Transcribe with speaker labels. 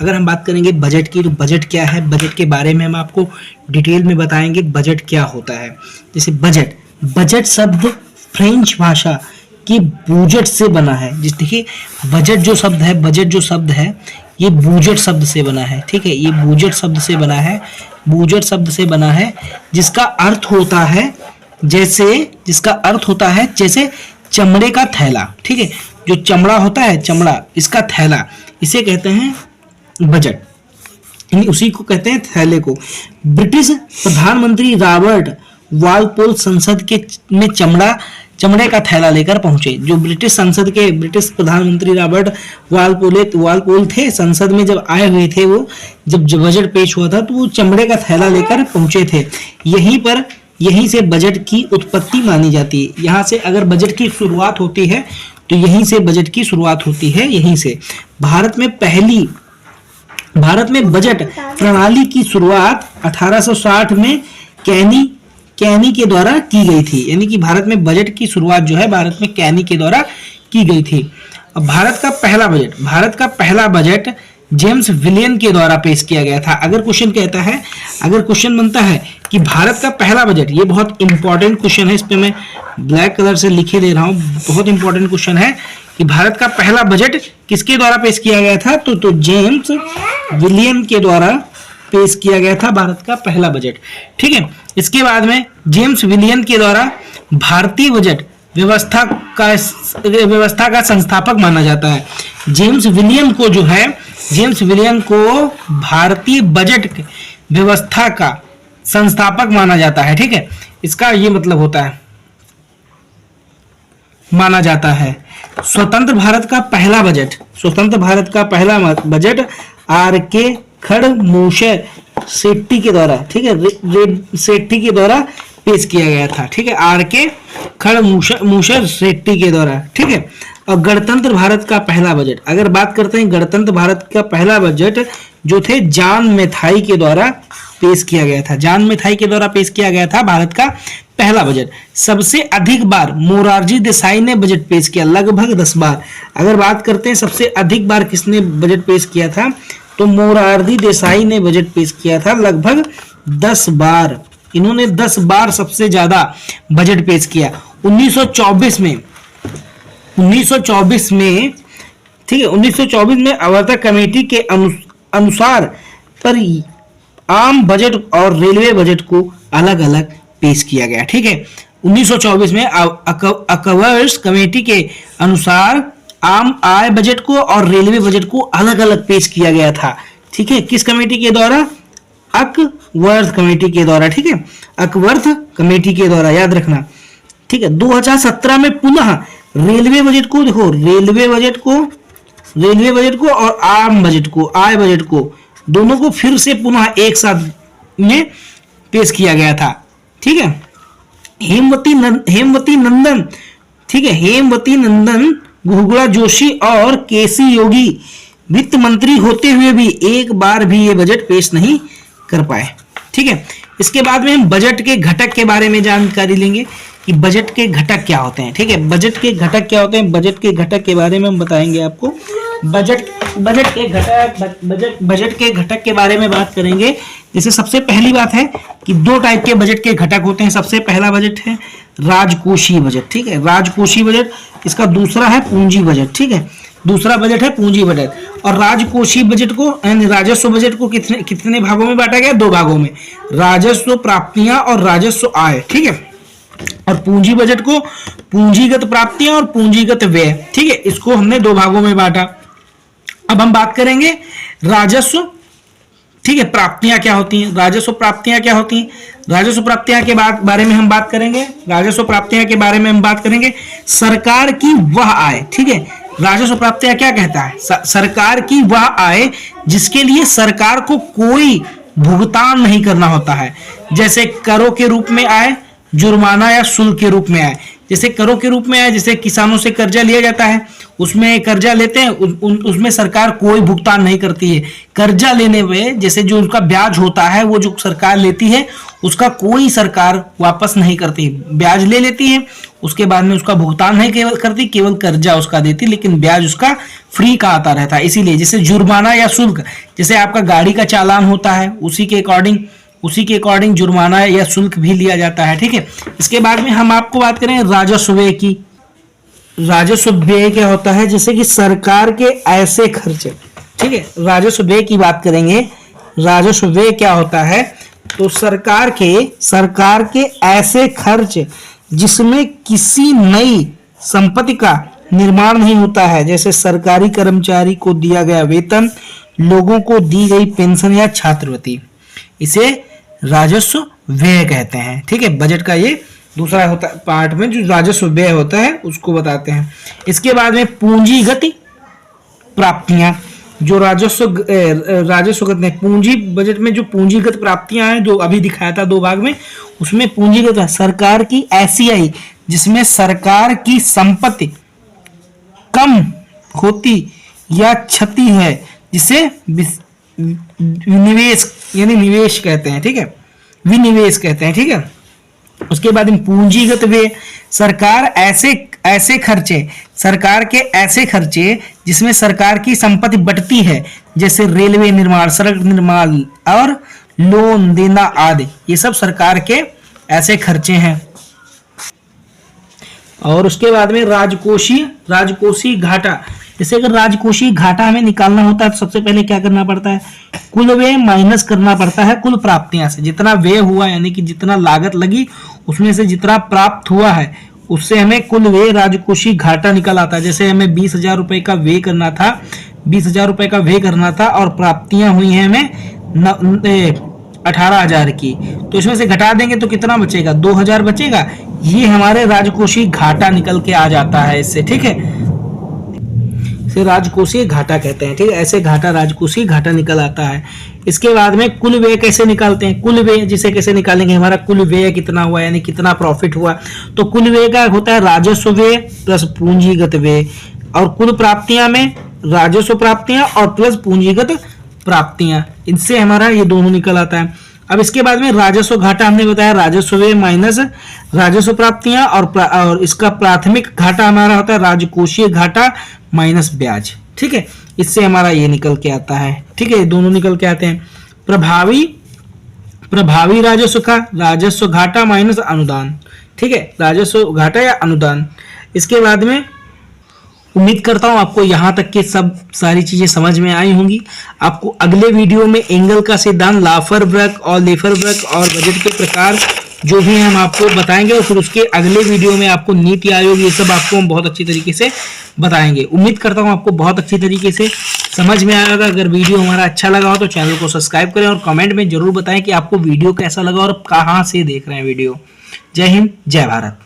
Speaker 1: अगर हम बात करेंगे बजट की, तो बजट क्या है, बजट के बारे में हम आपको डिटेल में बताएंगे बजट क्या होता है। जैसे बजट, बजट शब्द फ्रेंच भाषा की बूजेट से बना है। जिस देखिए बजट जो शब्द है, बजट जो शब्द है ये बूजेट शब्द से बना है, ठीक है, ये बूजेट शब्द से बना है, बूजेट शब्द से बना है, जिसका अर्थ होता है जैसे चमड़े का थैला, ठीक है, जो चमड़ा होता है, चमड़ा, इसका थैला, इसे कहते हैं बजट, यानी उसी को कहते हैं थैले को। ब्रिटिश प्रधानमंत्री रॉबर्ट वालपोल संसद में चमड़े का थैला लेकर पहुंचे। जो ब्रिटिश प्रधानमंत्री रॉबर्ट वालपोल थे, संसद में जब आए हुए थे, वो जब बजट पेश हुआ था तो वो चमड़े का थैला लेकर पहुंचे थे। यहीं से बजट की उत्पत्ति मानी जाती है। यहाँ से अगर बजट की शुरुआत होती है तो यहीं से बजट की शुरुआत होती है, यहीं से। भारत में बजट प्रणाली की शुरुआत 1860 में कैनी के द्वारा की गई थी, यानी कि भारत में बजट की शुरुआत जो है भारत में कैनी के द्वारा की गई थी। अब भारत का पहला बजट जेम्स विलियन के द्वारा पेश किया गया था। अगर क्वेश्चन बनता है कि भारत का पहला बजट, ये बहुत इंपॉर्टेंट क्वेश्चन है, इस पे मैं ब्लैक कलर से लिखे दे रहा हूँ, बहुत इंपॉर्टेंट क्वेश्चन है कि भारत का पहला बजट किसके द्वारा पेश किया गया था, तो जेम्स विलियम के द्वारा पेश किया गया था भारत का पहला बजट, ठीक है। इसके बाद में जेम्स विलियम के द्वारा भारतीय बजट व्यवस्था का संस्थापक माना जाता है। जेम्स विलियम को भारतीय बजट व्यवस्था का संस्थापक माना जाता है, ठीक है। इसका ये मतलब होता है, माना जाता है। स्वतंत्र भारत का पहला बजट आर.के. खड़गमुशर शेट्टी के द्वारा, ठीक है, शेट्टी के द्वारा पेश किया गया था, ठीक है, आर.के. खड़गमुशर शेट्टी के द्वारा, ठीक है। और गणतंत्र भारत का पहला बजट, अगर बात करते हैं गणतंत्र भारत का पहला बजट जो थे जॉन मैथाई के द्वारा पेश किया गया था, जॉन मैथाई के द्वारा पेश किया गया था भारत का पहला बजट। सबसे अधिक बार मोरारजी देसाई ने बजट पेश किया, लगभग 10 बार। अगर बात करते हैं सबसे अधिक बार किसने बजट पेश किया था, तो मोरारजी देसाई ने बजट पेश किया था, लगभग 10 बार। इन्होंने 10 बार सबसे ज्यादा बजट पेश किया। 1924 में, ठीक है, 1924 में आवर्तक कमेटी के अनुसार पर आम बजट और रेलवे बजट को अलग अलग पेश किया गया, ठीक है। 1924 में अकवर्स कमेटी के अनुसार आम आय बजट को और रेलवे बजट को अलग अलग पेश किया गया था, ठीक है। किस कमेटी के द्वारा? अकवर्थ कमेटी के द्वारा, ठीक है, अकवर्थ कमेटी के द्वारा, याद रखना, ठीक है। 2017 में पुनः रेलवे बजट को देखो, रेलवे बजट को और आम बजट को, आय बजट को, दोनों को फिर से पुनः एक साथ में पेश किया गया था, ठीक है। हेमवती नंदन, ठीक है, हेमवती नंदन घुगुड़ा जोशी और केसी योगी वित्त मंत्री होते हुए भी एक बार भी ये बजट पेश नहीं कर पाए, ठीक है। इसके बाद में हम बजट के घटक के बारे में जानकारी लेंगे कि बजट के घटक क्या होते हैं, ठीक है। बजट के घटक क्या होते हैं, बजट के घटक के बारे में हम बताएंगे आपको। बजट के घटक के बारे में बात करेंगे। जैसे सबसे पहली बात है कि 2 टाइप के बजट के घटक होते हैं। सबसे पहला बजट है राजकोषीय बजट, ठीक है, राजकोषीय बजट। इसका दूसरा है पूंजी बजट, ठीक है, दूसरा बजट है पूंजी बजट। और राजकोषीय बजट को यानी राजस्व बजट को कितने भागों में बांटा गया? 2 भागों में, राजस्व प्राप्तियां और राजस्व आय, ठीक है। और पूंजी बजट को पूंजीगत प्राप्तियां और पूंजीगत व्यय, ठीक है, इसको हमने 2 भागों में बांटा। अब हम बात करेंगे राजस्व, ठीक है, प्राप्तियां क्या होती हैं, राजस्व प्राप्तियां क्या होती हैं। राजस्व प्राप्तियां के बारे में हम बात करेंगे। राजस्व प्राप्तियां के बारे में हम बात करेंगे सरकार की वह आय, ठीक है। राजस्व प्राप्तियां क्या कहता है? सरकार की वह आय जिसके लिए सरकार को कोई भुगतान नहीं करना होता है, जैसे करों के रूप में आए, जुर्माना या शुल्क के रूप में आए। जैसे करों के रूप में आए, जैसे किसानों से कर्जा लिया जाता है, उसमें कर्जा लेते हैं, उसमें सरकार कोई भुगतान नहीं करती है। कर्जा लेने में जैसे जो उसका ब्याज होता है, वो जो सरकार लेती है उसका कोई सरकार वापस नहीं करती, ब्याज ले लेती है, उसके बाद में उसका भुगतान नहीं केवल करती, केवल कर्जा उसका देती, लेकिन ब्याज उसका फ्री का आता रहता है। इसीलिए जैसे जुर्माना या शुल्क, जैसे आपका गाड़ी का चालान होता है उसी के अकॉर्डिंग जुर्माना या शुल्क भी लिया जाता है। ठीक है, इसके बाद में हम आपको बात करें राजस्व व्यय की। राजस्व व्यय क्या होता है, जैसे कि सरकार के ऐसे खर्चे। ठीक है, राजस्व व्यय की बात करेंगे। राजस्व व्यय क्या होता है, तो सरकार के ऐसे खर्च जिसमें किसी नई संपत्ति का निर्माण नहीं होता है, जैसे सरकारी कर्मचारी को दिया गया वेतन, लोगों को दी गई पेंशन या छात्रवृत्ति, इसे राजस्व व्यय कहते हैं। ठीक है, बजट का ये दूसरा होता है पार्ट में जो राजस्व व्यय होता है उसको बताते हैं। इसके बाद में पूंजीगत प्राप्तियां, जो राजस्व कहते हैं पूंजी, बजट में जो पूंजीगत प्राप्तियां हैं जो अभी दिखाया था 2 भाग में, उसमें पूंजीगत सरकार की ऐसी आई जिसमें सरकार की संपत्ति कम होती या क्षति है, जिसे विनिवेश यानी निवेश कहते हैं। ठीक है, विनिवेश कहते हैं। ठीक है, उसके बाद में पूंजीगत व्यय, सरकार के ऐसे खर्चे जिसमें सरकार की संपत्ति बढ़ती है, जैसे रेलवे निर्माण, सड़क निर्माण और लोन देना आदि, ये सब सरकार के ऐसे खर्चे हैं। और उसके बाद में राजकोषीय घाटा, जैसे अगर राजकोषीय घाटा हमें निकालना होता है तो सबसे पहले क्या करना पड़ता है, कुल व्यय माइनस करना पड़ता है कुल प्राप्तियां से। जितना व्यय हुआ यानी कि जितना लागत लगी उसमें से जितना प्राप्त हुआ है उससे हमें कुल व्यय राजकोषीय घाटा निकल आता है। जैसे हमें 20,000 रुपए का व्यय करना था, 20,000 रुपए का व्यय करना था और प्राप्तियां हुई हैं हमें 18,000 की, तो इसमें से घटा देंगे तो कितना बचेगा, 2,000 बचेगा। ये हमारे राजकोषीय घाटा निकल के आ जाता है इससे। ठीक है, इसे राजकोषीय घाटा कहते हैं। ठीक है, ऐसे घाटा राजकोषीय घाटा निकल आता है। इसके बाद में कुल व्यय कैसे निकालते हैं, कुल व्यय जिसे कैसे निकालेंगे, हमारा कुल व्यय कितना हुआ यानी कितना प्रॉफिट हुआ, तो कुल व्यय का होता है राजस्व व्यय प्लस पूंजीगत व्यय, और कुल प्राप्तियां में राजस्व प्राप्तियां और प्लस पूंजीगत प्राप्तियां, इनसे हमारा ये दोनों निकल आता है। अब इसके बाद में राजस्व घाटा हमने बताया, राजस्व व्यय माइनस राजस्व प्राप्तियां और इसका प्राथमिक घाटा हमारा होता है राजकोषीय घाटा माइनस ब्याज। ठीक है, इससे हमारा ये निकल के आता है। ठीक है, दोनों निकल के आते हैं। प्रभावी राजस्व घाटा माइनस अनुदान। ठीक है, राजस्व घाटा या अनुदान। इसके बाद में उम्मीद करता हूं आपको यहां तक के सब सारी चीजें समझ में आई होंगी। आपको अगले वीडियो में एंगल का सिद्धांत, लाफर वृत्त और लेफर वृत्त और बजट के प्रकार जो भी हम आपको बताएंगे, और फिर उसके अगले वीडियो में आपको नीति आयोग, ये सब आपको हम बहुत अच्छी तरीके से बताएंगे। उम्मीद करता हूं आपको बहुत अच्छी तरीके से समझ में आएगा। अगर वीडियो हमारा अच्छा लगा हो तो चैनल को सब्सक्राइब करें और कमेंट में जरूर बताएं कि आपको वीडियो कैसा लगा और कहां से देख रहे हैं वीडियो। जय हिंद, जय भारत।